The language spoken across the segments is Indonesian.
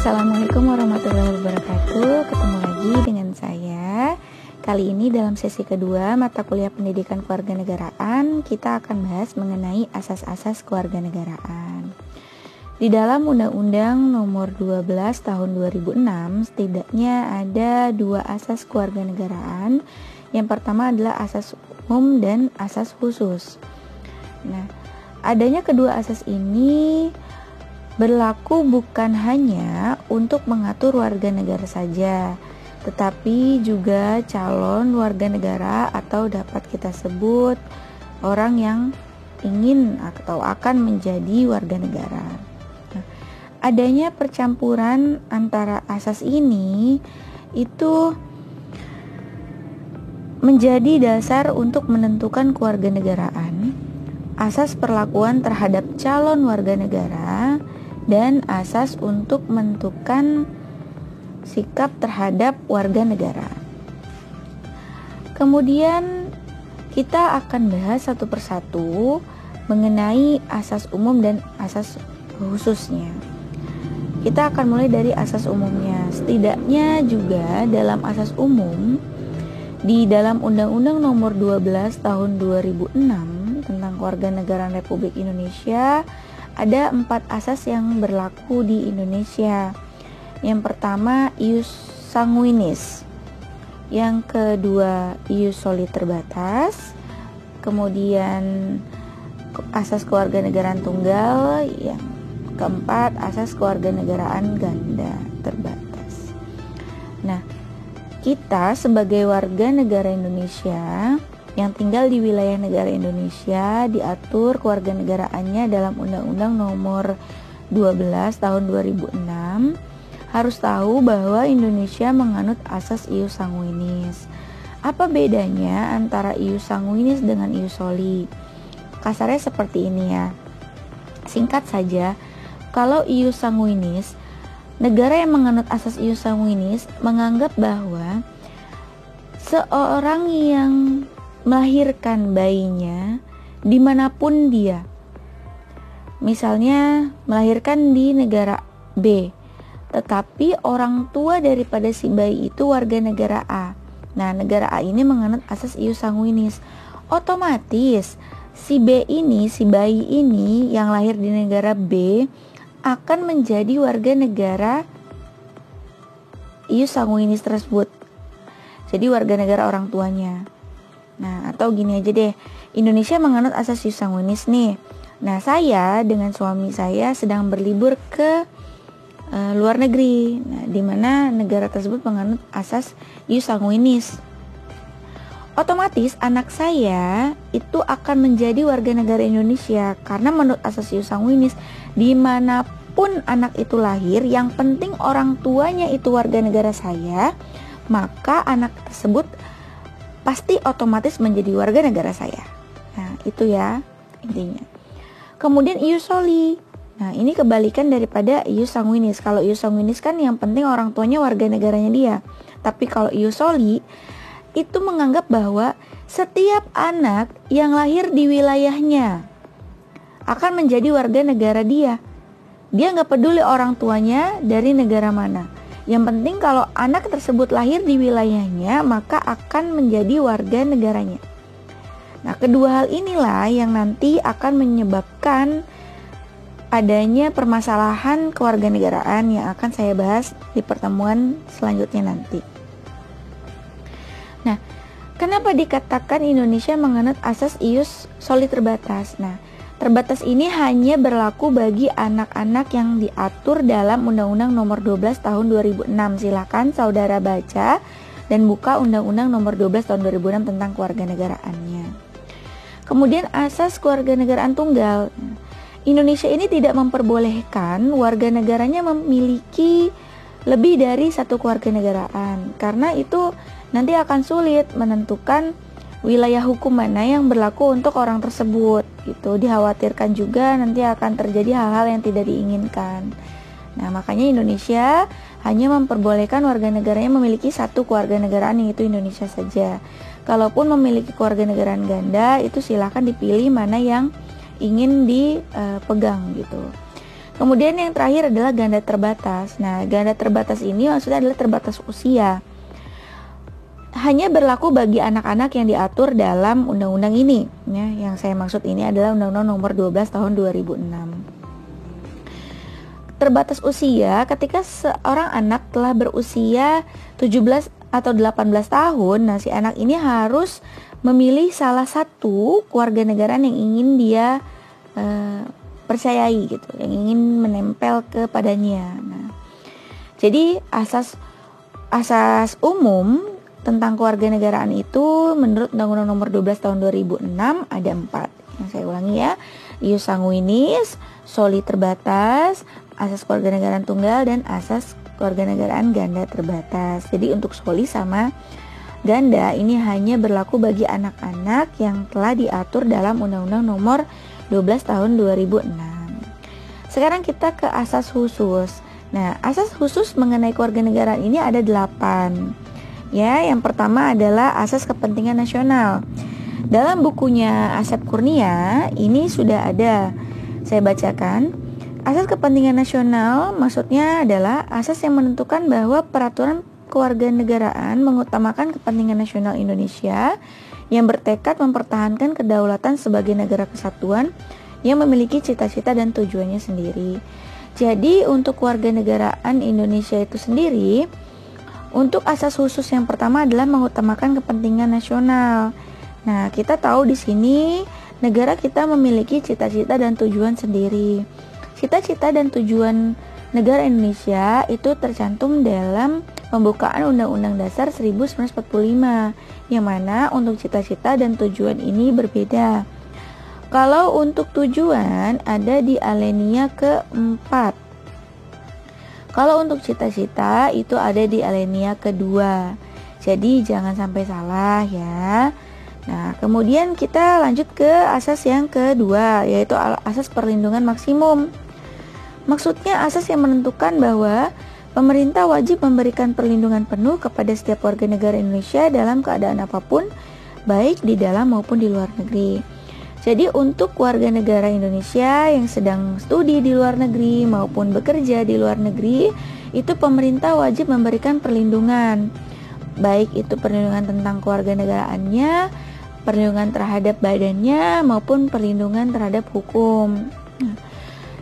Assalamualaikum warahmatullahi wabarakatuh. Ketemu lagi dengan saya. Kali ini dalam sesi kedua mata kuliah pendidikan kewarganegaraan, kita akan bahas mengenai asas-asas kewarganegaraan. Di dalam Undang-Undang Nomor 12 Tahun 2006, setidaknya ada dua asas kewarganegaraan. Yang pertama adalah asas umum dan asas khusus. Nah, adanya kedua asas ini berlaku bukan hanya untuk mengatur warga negara saja, tetapi juga calon warga negara atau dapat kita sebut orang yang ingin atau akan menjadi warga negara. Nah, adanya percampuran antara asas ini itu menjadi dasar untuk menentukan kewarganegaraan, asas perlakuan terhadap calon warga negara, dan asas untuk menentukan sikap terhadap warga negara. Kemudian kita akan bahas satu persatu mengenai asas umum dan asas khususnya. Kita akan mulai dari asas umumnya. Setidaknya juga dalam asas umum di dalam Undang-Undang Nomor 12 Tahun 2006 tentang Kewarganegaraan Republik Indonesia ada 4 asas yang berlaku di Indonesia. Yang pertama, ius sanguinis. Yang kedua, ius soli terbatas. Kemudian asas kewarganegaraan tunggal. Yang keempat, asas kewarganegaraan ganda terbatas. Nah, kita sebagai warga negara Indonesia yang tinggal di wilayah negara Indonesia diatur kewarganegaraannya dalam Undang-Undang Nomor 12 Tahun 2006 harus tahu bahwa Indonesia menganut asas ius sanguinis. Apa bedanya antara ius sanguinis dengan ius soli? Kasarnya seperti ini ya. Singkat saja, kalau ius sanguinis, negara yang menganut asas ius sanguinis menganggap bahwa seorang yang melahirkan bayinya dimanapun dia, misalnya melahirkan di negara B, tetapi orang tua daripada si bayi itu warga negara A. Nah, negara A ini menganut asas ius sanguinis. Otomatis si B ini, si bayi ini yang lahir di negara B akan menjadi warga negara ius sanguinis tersebut. Jadi warga negara orang tuanya. Nah, atau gini aja deh, Indonesia menganut asas ius sanguinis nih. Nah, saya dengan suami saya sedang berlibur ke luar negeri. Nah, di mana negara tersebut menganut asas ius sanguinis. Otomatis anak saya itu akan menjadi warga negara Indonesia karena menurut asas ius sanguinis dimanapun anak itu lahir, yang penting orang tuanya itu warga negara saya, maka anak tersebut pasti otomatis menjadi warga negara saya. Nah, itu ya intinya. Kemudian ius soli. Nah, ini kebalikan daripada ius sanguinis. Kalau ius sanguinis kan yang penting orang tuanya warga negaranya dia. Tapi kalau ius soli itu menganggap bahwa setiap anak yang lahir di wilayahnya akan menjadi warga negara dia. Dia nggak peduli orang tuanya dari negara mana. Yang penting kalau anak tersebut lahir di wilayahnya, maka akan menjadi warga negaranya. Nah, kedua hal inilah yang nanti akan menyebabkan adanya permasalahan kewarganegaraan yang akan saya bahas di pertemuan selanjutnya nanti. Nah, kenapa dikatakan Indonesia menganut asas ius soli terbatas? Nah, terbatas ini hanya berlaku bagi anak-anak yang diatur dalam Undang-Undang Nomor 12 Tahun 2006. Silakan saudara baca dan buka Undang-Undang Nomor 12 Tahun 2006 tentang kewarganegaraannya. Kemudian asas kewarganegaraan tunggal. Indonesia ini tidak memperbolehkan warga negaranya memiliki lebih dari satu kewarganegaraan, karena itu nanti akan sulit menentukan wilayah hukum mana yang berlaku untuk orang tersebut. Itu dikhawatirkan juga nanti akan terjadi hal-hal yang tidak diinginkan. Nah, makanya Indonesia hanya memperbolehkan warga negaranya memiliki satu kewarganegaraan, yaitu Indonesia saja. Kalaupun memiliki kewarganegaraan ganda, itu silahkan dipilih mana yang ingin dipegang gitu. Kemudian yang terakhir adalah ganda terbatas. Nah, ganda terbatas ini maksudnya adalah terbatas usia. Hanya berlaku bagi anak-anak yang diatur dalam undang-undang ini. Ya, yang saya maksud ini adalah Undang-Undang Nomor 12 Tahun 2006. Terbatas usia ketika seorang anak telah berusia 17 atau 18 tahun. Nah, si anak ini harus memilih salah satu kewarganegaraan yang ingin dia percayai gitu, yang ingin menempel kepadanya. Nah, jadi asas umum tentang kewarganegaraan itu menurut Undang-Undang Nomor 12 Tahun 2006 ada 4. Yang saya ulangi ya, ius sanguinis, soli terbatas, asas kewarganegaraan tunggal, dan asas kewarganegaraan ganda terbatas. Jadi untuk soli sama ganda ini hanya berlaku bagi anak-anak yang telah diatur dalam Undang-Undang Nomor 12 Tahun 2006. Sekarang kita ke asas khusus. Nah, asas khusus mengenai kewarganegaraan ini ada 8. Ya, yang pertama adalah asas kepentingan nasional. Dalam bukunya Asep Kurnia ini sudah ada. Saya bacakan. Asas kepentingan nasional maksudnya adalah asas yang menentukan bahwa peraturan kewarganegaraan mengutamakan kepentingan nasional Indonesia yang bertekad mempertahankan kedaulatan sebagai negara kesatuan yang memiliki cita-cita dan tujuannya sendiri. Jadi untuk kewarganegaraan Indonesia itu sendiri, untuk asas khusus yang pertama adalah mengutamakan kepentingan nasional. Nah, kita tahu di sini negara kita memiliki cita-cita dan tujuan sendiri. Cita-cita dan tujuan negara Indonesia itu tercantum dalam pembukaan Undang-Undang Dasar 1945, yang mana untuk cita-cita dan tujuan ini berbeda. Kalau untuk tujuan ada di alinea keempat. Kalau untuk cita-cita itu ada di alinea kedua. Jadi jangan sampai salah ya. Nah, kemudian kita lanjut ke asas yang kedua, yaitu asas perlindungan maksimum. Maksudnya asas yang menentukan bahwa pemerintah wajib memberikan perlindungan penuh kepada setiap warga negara Indonesia dalam keadaan apapun, baik di dalam maupun di luar negeri. Jadi untuk warga negara Indonesia yang sedang studi di luar negeri maupun bekerja di luar negeri, itu pemerintah wajib memberikan perlindungan. Baik itu perlindungan tentang kewarganegaraannya, perlindungan terhadap badannya, maupun perlindungan terhadap hukum.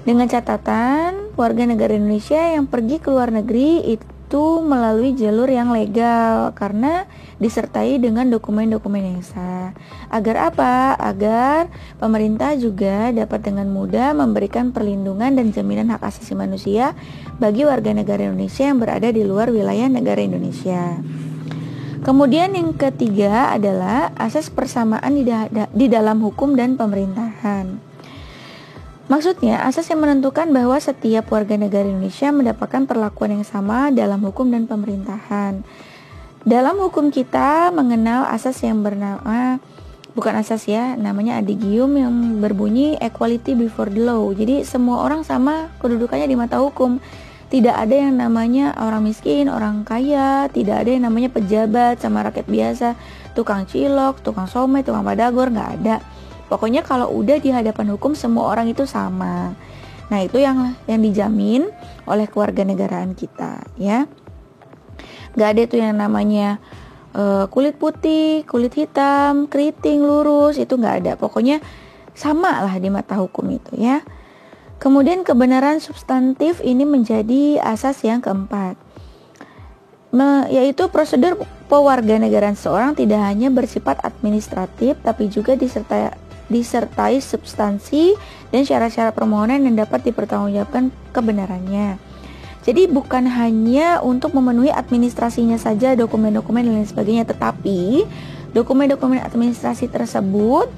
Dengan catatan, warga negara Indonesia yang pergi ke luar negeri itu melalui jalur yang legal karena disertai dengan dokumen-dokumen yang sah. Agar apa? Agar pemerintah juga dapat dengan mudah memberikan perlindungan dan jaminan hak asasi manusia bagi warga negara Indonesia yang berada di luar wilayah negara Indonesia. Kemudian yang ketiga adalah asas persamaan di dalam hukum dan pemerintahan. Maksudnya, asas yang menentukan bahwa setiap warga negara Indonesia mendapatkan perlakuan yang sama dalam hukum dan pemerintahan. Dalam hukum kita mengenal asas yang bernama, bukan asas ya, namanya adigium yang berbunyi equality before the law. Jadi semua orang sama kedudukannya di mata hukum. Tidak ada yang namanya orang miskin, orang kaya, tidak ada yang namanya pejabat sama rakyat biasa, tukang cilok, tukang somai, tukang padagor, nggak ada. Pokoknya kalau udah di hadapan hukum semua orang itu sama. Nah, itu yang dijamin oleh kewarganegaraan kita, ya. Gak ada itu yang namanya kulit putih, kulit hitam, keriting, lurus, itu gak ada. Pokoknya sama lah di mata hukum itu, ya. Kemudian kebenaran substantif ini menjadi asas yang keempat, yaitu prosedur pewarganegaraan seorang tidak hanya bersifat administratif tapi juga disertai substansi dan syarat-syarat permohonan yang dapat dipertanggungjawabkan kebenarannya. Jadi bukan hanya untuk memenuhi administrasinya saja, dokumen-dokumen dan lain sebagainya, tetapi dokumen-dokumen administrasi tersebut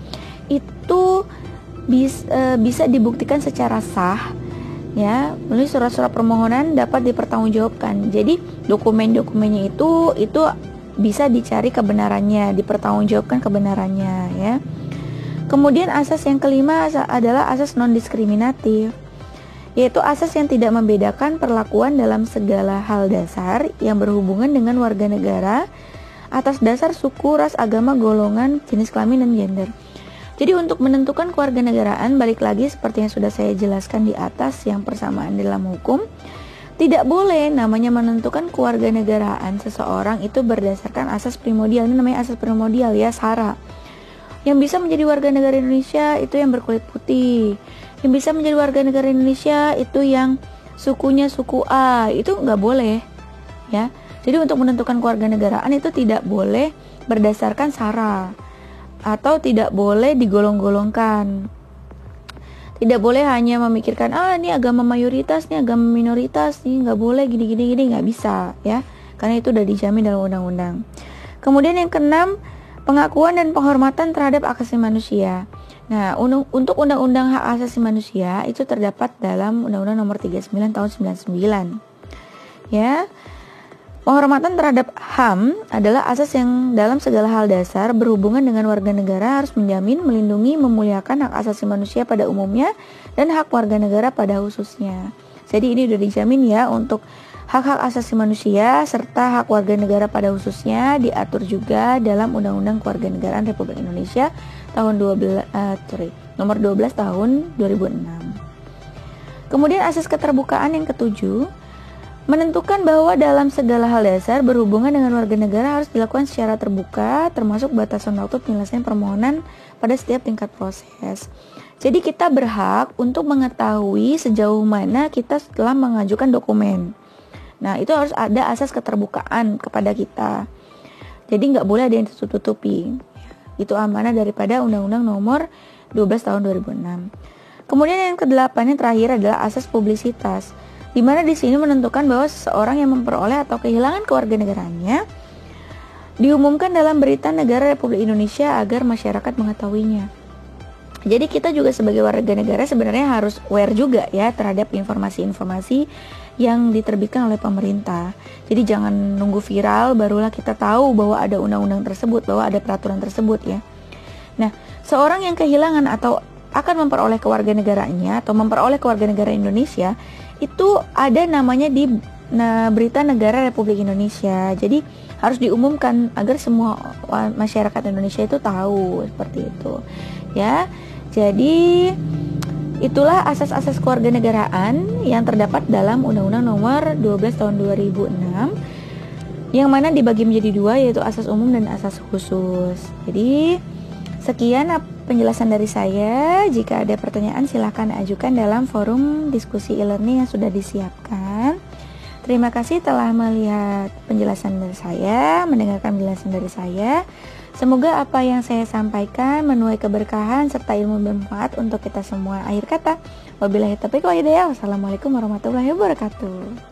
itu bisa dibuktikan secara sah, ya, melalui surat-surat permohonan dapat dipertanggungjawabkan. Jadi dokumen-dokumennya itu bisa dicari kebenarannya, dipertanggungjawabkan kebenarannya, ya. Kemudian asas yang kelima adalah asas non-diskriminatif, yaitu asas yang tidak membedakan perlakuan dalam segala hal dasar yang berhubungan dengan warga negara atas dasar suku, ras, agama, golongan, jenis kelamin, dan gender. Jadi untuk menentukan kewarganegaraan, balik lagi seperti yang sudah saya jelaskan di atas, yang persamaan dalam hukum, tidak boleh namanya menentukan kewarganegaraan seseorang itu berdasarkan asas primordial. Ini namanya asas primordial ya, SARA. Yang bisa menjadi warga negara Indonesia itu yang berkulit putih. Yang bisa menjadi warga negara Indonesia itu yang sukunya suku A. Itu nggak boleh ya. Jadi untuk menentukan kewarganegaraan itu tidak boleh berdasarkan SARA, atau tidak boleh digolong-golongkan. Tidak boleh hanya memikirkan ini agama mayoritas, ini agama minoritas, ini nggak boleh gini, nggak bisa ya, karena itu udah dijamin dalam undang-undang. Kemudian yang keenam, pengakuan dan penghormatan terhadap hak asasi manusia. Nah, untuk undang-undang hak asasi manusia itu terdapat dalam Undang-Undang Nomor 39 Tahun 99. Ya. Penghormatan terhadap HAM adalah asas yang dalam segala hal dasar berhubungan dengan warga negara harus menjamin, melindungi, memuliakan hak asasi manusia pada umumnya dan hak warga negara pada khususnya. Jadi ini sudah dijamin ya untuk hak-hak asasi manusia serta hak warga negara pada khususnya, diatur juga dalam Undang-Undang Kewarganegaraan Republik Indonesia tahun nomor 12 tahun 2006. Kemudian asas keterbukaan yang ketujuh, menentukan bahwa dalam segala hal dasar berhubungan dengan warga negara harus dilakukan secara terbuka, termasuk batasan waktu penyelesaian permohonan pada setiap tingkat proses. Jadi kita berhak untuk mengetahui sejauh mana kita setelah mengajukan dokumen. Nah, itu harus ada asas keterbukaan kepada kita. Jadi nggak boleh ada yang ditutup-tutupi. Itu amanah daripada Undang-Undang Nomor 12 Tahun 2006. Kemudian yang kedelapan, yang terakhir adalah asas publisitas, di mana di sini menentukan bahwa seseorang yang memperoleh atau kehilangan kewarganegaraannya diumumkan dalam berita negara Republik Indonesia agar masyarakat mengetahuinya. Jadi kita juga sebagai warga negara sebenarnya harus aware juga ya terhadap informasi-informasi yang diterbitkan oleh pemerintah. Jadi jangan nunggu viral barulah kita tahu bahwa ada undang-undang tersebut, bahwa ada peraturan tersebut ya. Nah, seorang yang kehilangan atau akan memperoleh kewarganegaraannya atau memperoleh kewarganegaraan Indonesia itu ada namanya di Berita Negara Republik Indonesia. Jadi harus diumumkan agar semua masyarakat Indonesia itu tahu seperti itu. Ya. Jadi itulah asas-asas kewarganegaraan yang terdapat dalam Undang-Undang Nomor 12 Tahun 2006 yang mana dibagi menjadi dua, yaitu asas umum dan asas khusus. Jadi sekian penjelasan dari saya. Jika ada pertanyaan silahkan ajukan dalam forum diskusi e-learning yang sudah disiapkan. Terima kasih telah melihat penjelasan dari saya, mendengarkan penjelasan dari saya. Semoga apa yang saya sampaikan menuai keberkahan serta ilmu bermanfaat untuk kita semua. Akhir kata, wabillahi taufiq wal hidayah. Wassalamualaikum warahmatullahi wabarakatuh.